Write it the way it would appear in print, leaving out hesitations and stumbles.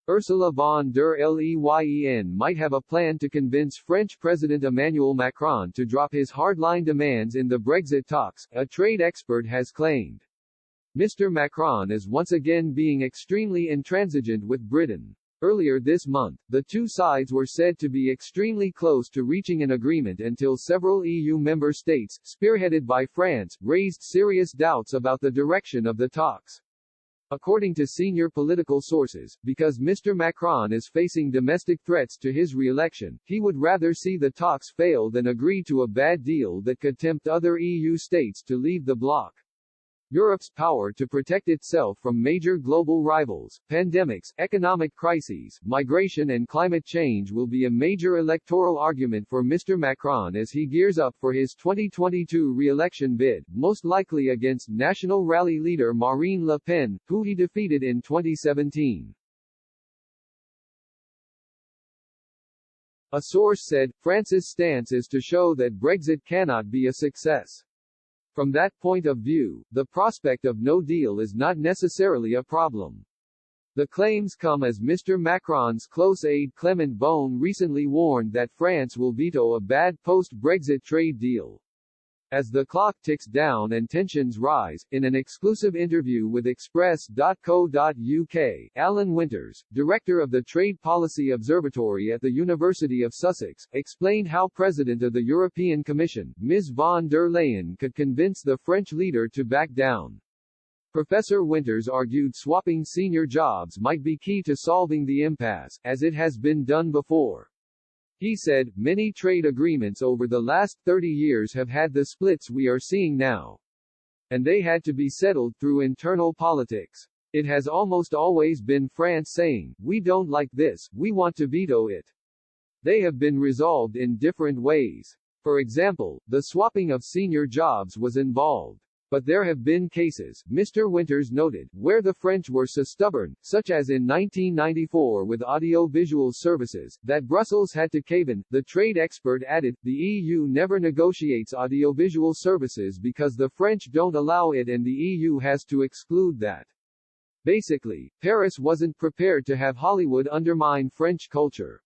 Ursula von der Leyen might have a plan to convince French President Emmanuel Macron to drop his hardline demands in the Brexit talks, a trade expert has claimed. Mr. Macron is once again being extremely intransigent with Britain. Earlier this month, the two sides were said to be extremely close to reaching an agreement until several EU member states, spearheaded by France, raised serious doubts about the direction of the talks. According to senior political sources, because Mr. Macron is facing domestic threats to his re-election, he would rather see the talks fail than agree to a bad deal that could tempt other EU states to leave the bloc. Europe's power to protect itself from major global rivals, pandemics, economic crises, migration and climate change will be a major electoral argument for Mr. Macron as he gears up for his 2022 re-election bid, most likely against National Rally leader Marine Le Pen, who he defeated in 2017. A source said, France's stance is to show that Brexit cannot be a success. From that point of view, the prospect of no deal is not necessarily a problem. The claims come as Mr. Macron's close aide Clement Beaune recently warned that France will veto a bad post-Brexit trade deal. As the clock ticks down and tensions rise, in an exclusive interview with Express.co.uk, Alan Winters, director of the Trade Policy Observatory at the University of Sussex, explained how President of the European Commission, Ms. von der Leyen, could convince the French leader to back down. Professor Winters argued swapping senior jobs might be key to solving the impasse, as it has been done before. He said, many trade agreements over the last 30 years have had the splits we are seeing now. And they had to be settled through internal politics. It has almost always been France saying, we don't like this, we want to veto it. They have been resolved in different ways. For example, the swapping of senior jobs was involved. But there have been cases, Mr. Winters noted, where the French were so stubborn, such as in 1994 with audio-visual services, that Brussels had to cave in. The trade expert added, the EU never negotiates audiovisual services because the French don't allow it and the EU has to exclude that. Basically, Paris wasn't prepared to have Hollywood undermine French culture.